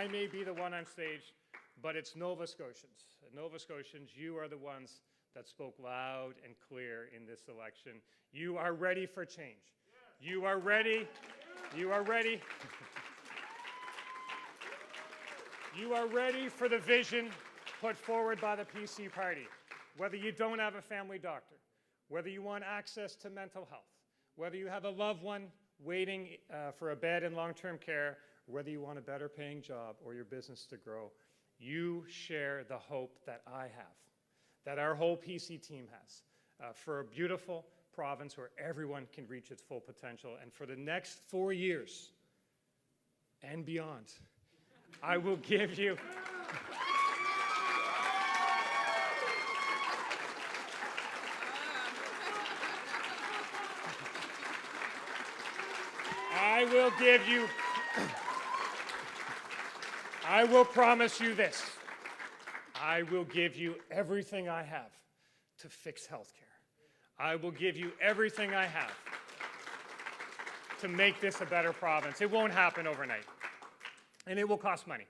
I may be the one on stage, but it's Nova Scotians. Nova Scotians, you are the ones that spoke loud and clear in this election. You are ready for change. You are ready. You are ready. You are ready for the vision put forward by the PC party. Whether you don't have a family doctor, whether you want access to mental health, whether you have a loved one waiting for a bed in long-term care, whether you want a better paying job or your business to grow, you share the hope that I have, that our whole PC team has, for a beautiful province where everyone can reach its full potential. And for the next 4 years and beyond, I will give you I will promise you this. I will give you everything I have to fix healthcare. I will give you everything I have to make this a better province. It won't happen overnight, and it will cost money.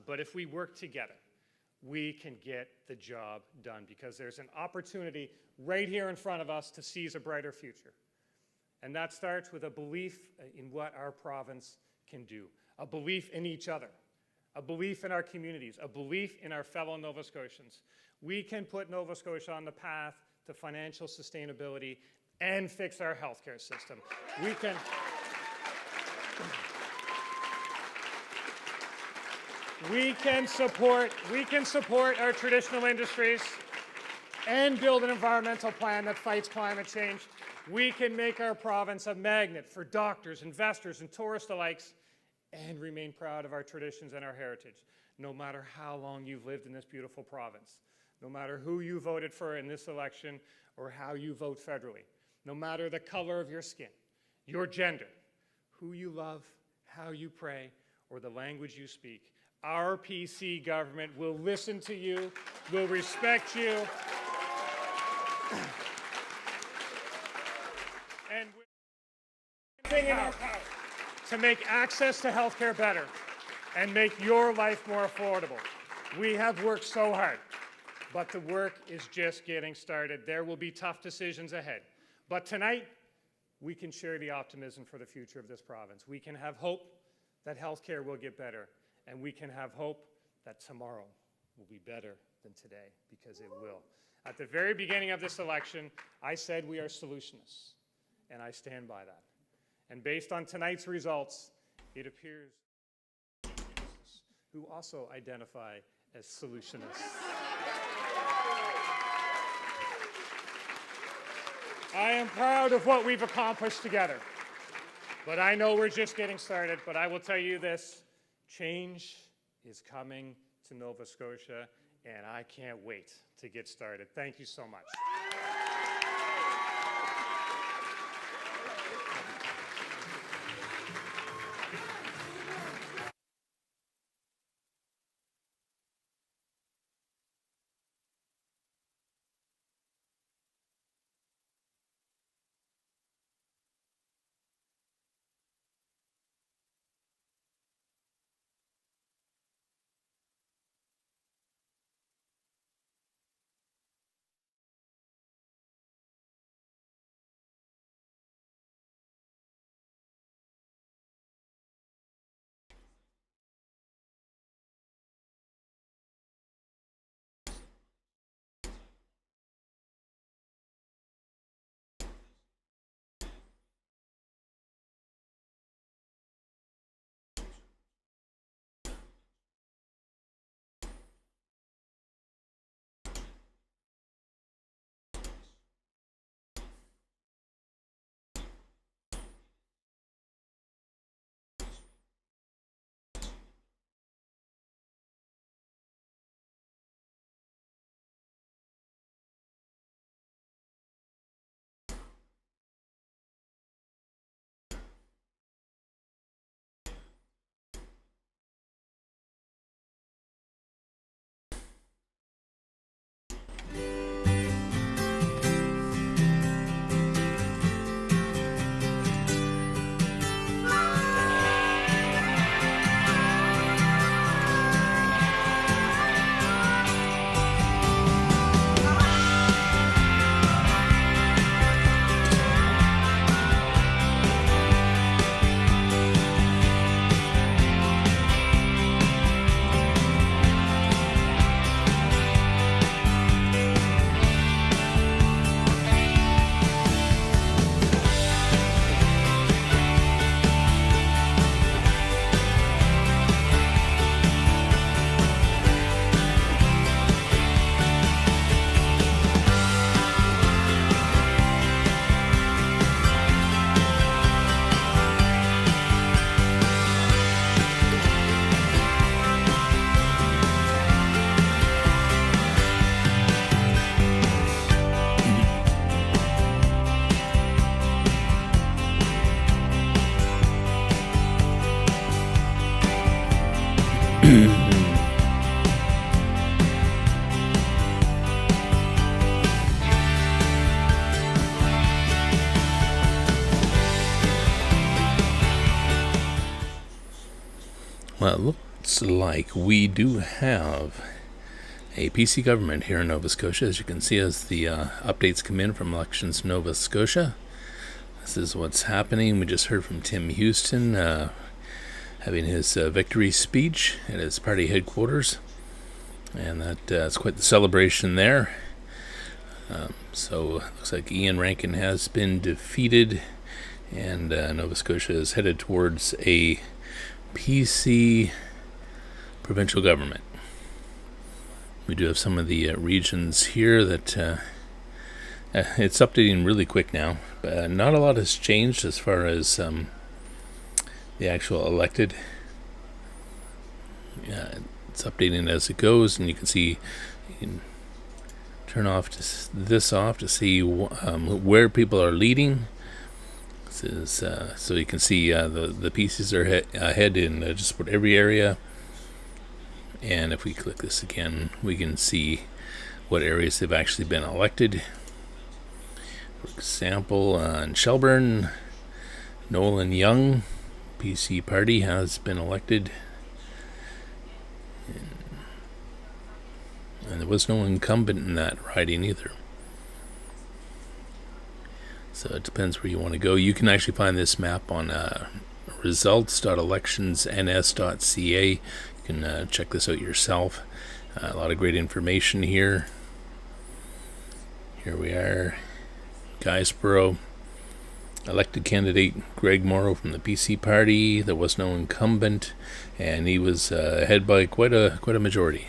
But if we work together, we can get the job done, because there's an opportunity right here in front of us to seize a brighter future. And that starts with a belief in what our province can do, a belief in each other, a belief in our communities, a belief in our fellow Nova Scotians. We can put Nova Scotia on the path to financial sustainability and fix our healthcare system. We can support our traditional industries and build an environmental plan that fights climate change. We can make our province a magnet for doctors, investors, and tourists alike, and remain proud of our traditions and our heritage, no matter how long you've lived in this beautiful province, no matter who you voted for in this election or how you vote federally, no matter the color of your skin, your gender, who you love, how you pray, or the language you speak. Our PC government will listen to you, will respect you, and we're in our power to make access to healthcare better and make your life more affordable. We have worked so hard, but the work is just getting started. There will be tough decisions ahead. But tonight, we can share the optimism for the future of this province. We can have hope that healthcare will get better, and we can have hope that tomorrow will be better than today, because it will. At the very beginning of this election, I said we are solutionists, and I stand by that. And based on tonight's results, it appears who also identify as solutionists. I am proud of what we've accomplished together, but I know we're just getting started. But I will tell you this, change is coming to Nova Scotia, and I can't wait to get started. Thank you so much. Well, it looks like we do have a PC government here in Nova Scotia, as you can see as the updates come in from Elections Nova Scotia. This is what's happening. We just heard from Tim Houston having his victory speech at his party headquarters, and that's quite the celebration there. So it looks like Ian Rankin has been defeated, and Nova Scotia is headed towards a PC provincial government. We do have some of the regions here that it's updating really quick now. Not a lot has changed as far as the actual elected. It's updating as it goes, and you can see, you can turn this off to see where people are leading. This is so you can see the pieces are ahead in just about every area. And if we click this again, we can see what areas they've actually been elected. For example, in Shelburne, Nolan Young, PC party, has been elected. And there was no incumbent in that riding either. So it depends where you want to go. You can actually find this map on results.electionsns.ca. You can check this out yourself. A lot of great information here. Here we are. Guysborough, elected candidate Greg Morrow from the PC party. There was no incumbent, and he was ahead by quite a majority.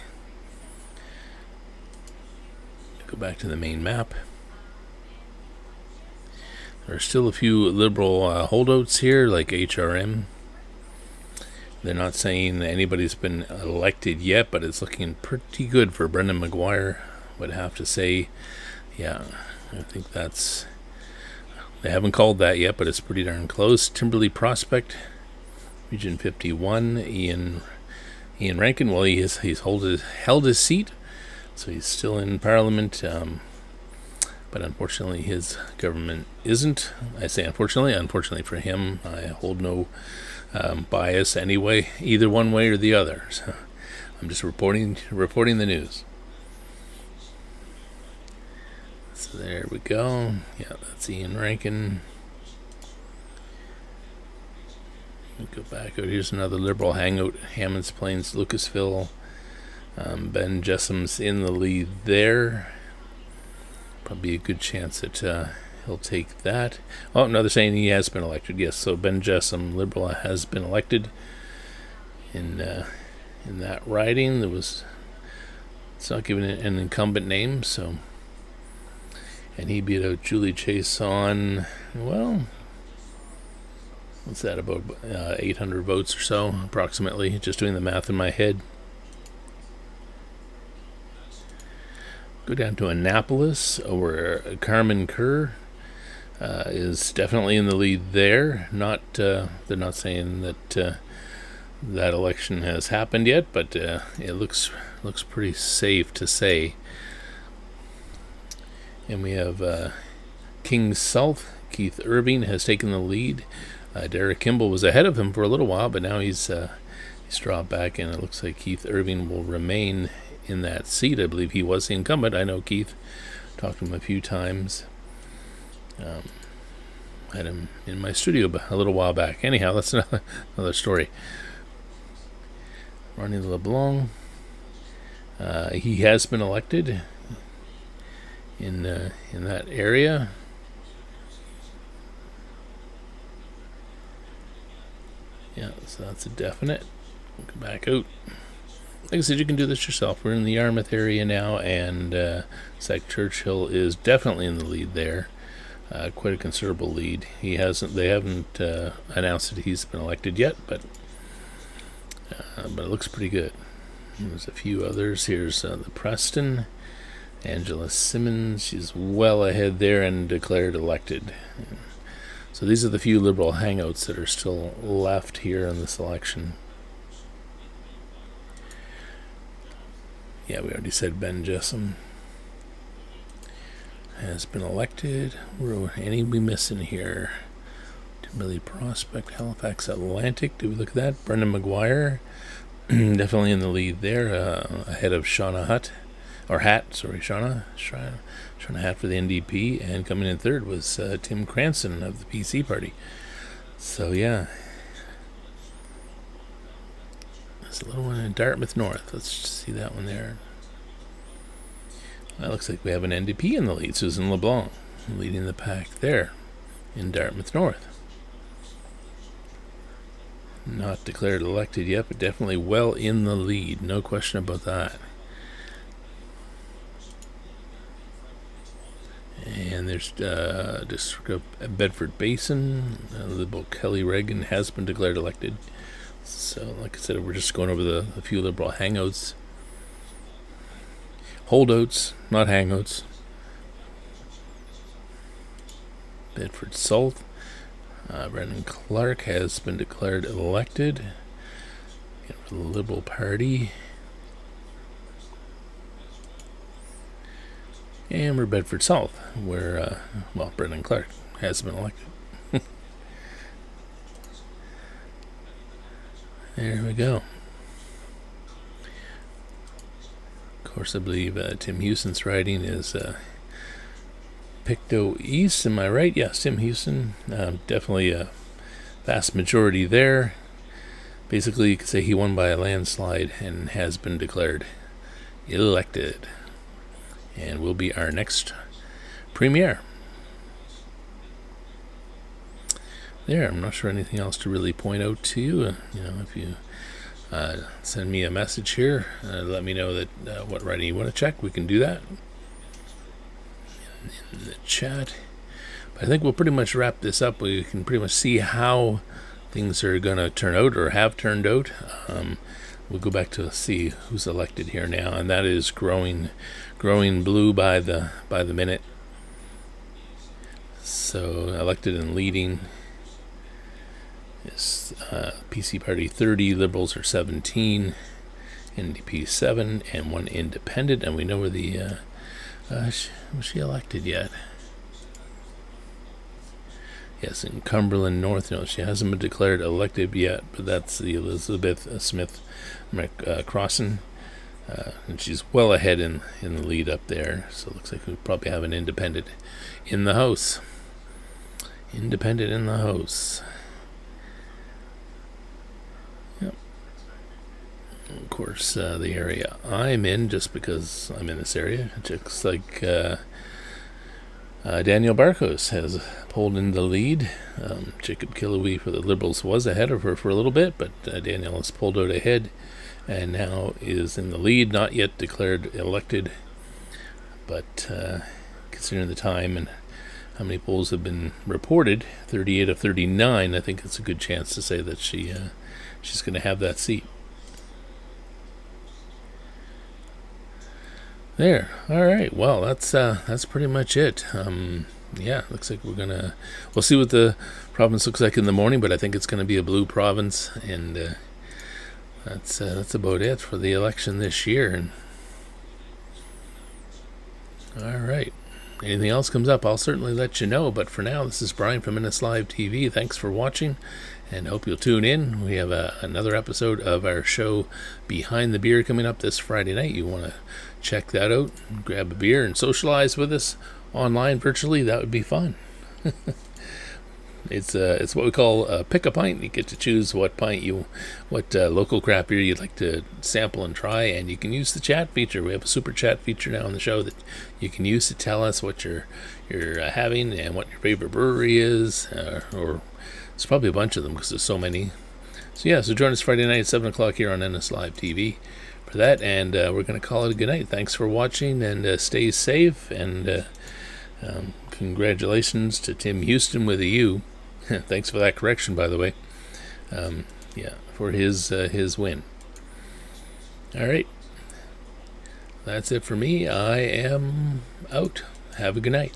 Go back to the main map. There are still a few Liberal holdouts here, like HRM. They're not saying anybody's been elected yet, but it's looking pretty good for Brendan McGuire, I would have to say. Yeah, I think that's... They haven't called that yet, but it's pretty darn close. Timberley Prospect, Region 51. Ian Rankin, well, he's held his seat, so he's still in Parliament. But unfortunately, his government isn't. I say unfortunately for him. I hold no bias anyway, either one way or the other. So I'm just reporting the news. So there we go. Yeah, that's Ian Rankin. We'll go back out. Here's another Liberal hangout. Hammonds Plains, Lucasville. Ben Jessum's in the lead there. Probably a good chance that he'll take that. Oh, no, they're saying he has been elected. Yes, so Ben Jessum, Liberal, has been elected in that riding. It's not given an incumbent name, so. And he beat out Julie Chase on, well, what's that, about 800 votes or so, approximately, just doing the math in my head. Go down to Annapolis, where Carmen Kerr is definitely in the lead there. They're not saying that that election has happened yet, but it looks pretty safe to say. And we have Kings South. Keith Irving has taken the lead. Derek Kimball was ahead of him for a little while, but now he's dropped back, and it looks like Keith Irving will remain in that seat. I believe he was the incumbent. I know Keith, talked to him a few times. Had him in my studio a little while back. Anyhow, that's another story. Ronnie LeBlanc, he has been elected in that area. Yeah, so that's a definite. Go back out. Like I said, you can do this yourself. We're in the Yarmouth area now, and Zach Churchill is definitely in the lead there. Quite a considerable lead. They haven't announced that he's been elected yet, but it looks pretty good. There's a few others. Here's the Preston. Angela Simmons, she's well ahead there and declared elected. So these are the few Liberal hangouts that are still left here in this election. Yeah, we already said Ben Jessum has been elected. Any we missing here? Timberley Prospect, Halifax Atlantic. Do we look at that? Brendan McGuire. definitely in the lead there, ahead of Shauna Hatt Shauna Hatt for the NDP, and coming in third was Tim Cranston of the PC party. So yeah, there's a little one in Dartmouth North. Let's see that one there. That looks like we have an NDP in the lead. Susan LeBlanc leading the pack there in Dartmouth North. Not declared elected yet, but definitely well in the lead. No question about that. And there's District of Bedford Basin. Liberal Kelly Reagan has been declared elected. So, like I said, we're just going over a few Liberal hangouts. Holdouts, not hangouts. Bedford South. Brendan Clark has been declared elected for the Liberal Party. And we're Bedford South, where, Brendan Clark has been elected. There we go. Of course, I believe Tim Houston's riding is Pictou East. Am I right? Yes, Tim Houston. Definitely a vast majority there. Basically, you could say he won by a landslide and has been declared elected, and will be our next premier. There, I'm not sure anything else to really point out to you. If you send me a message here, let me know that what riding you want to check, we can do that in the chat. But I think we'll pretty much wrap this up. We can pretty much see how things are going to turn out, or have turned out. We'll go back to see who's elected here now, and that is growing blue by the minute. So elected and leading is PC Party 30, Liberals are 17, NDP 7, and 1 independent. And we know where the was she elected yet? Yes, in Cumberland North. No, she hasn't been declared elected yet, but that's the Elizabeth Smith Crossan. And she's well ahead in the lead up there. So it looks like we probably have an independent in the house. Independent in the house. Yep. Of course, the area I'm in, just because I'm in this area, it looks like Danielle Barkos has pulled in the lead. Jacob Killowy for the Liberals was ahead of her for a little bit, but Danielle has pulled out ahead and now is in the lead. Not yet declared elected, but considering the time and how many polls have been reported, 38 of 39, I think it's a good chance to say that she's going to have that seat. There. All right. Well, that's pretty much it. Looks like we'll see what the province looks like in the morning, but I think it's going to be a blue province, and that's about it for the election this year. And all right. Anything else comes up, I'll certainly let you know. But for now, this is Brian from Innes Live TV. Thanks for watching, and hope you'll tune in. We have another episode of our show Behind the Beer coming up this Friday night. You want to check that out, grab a beer and socialize with us online virtually. That would be fun. It's what we call pick a pint. You get to choose what local craft beer you'd like to sample and try, and you can use the chat feature. We have a super chat feature now on the show that you can use to tell us what you're having and what your favorite brewery is, or it's probably a bunch of them because there's so many. So join us Friday night at 7 o'clock here on Innes Live TV for that, and we're going to call it a good night. Thanks for watching, and stay safe, and congratulations to Tim Houston with a U. Thanks for that correction, by the way. For his win. All right. That's it for me. I am out. Have a good night.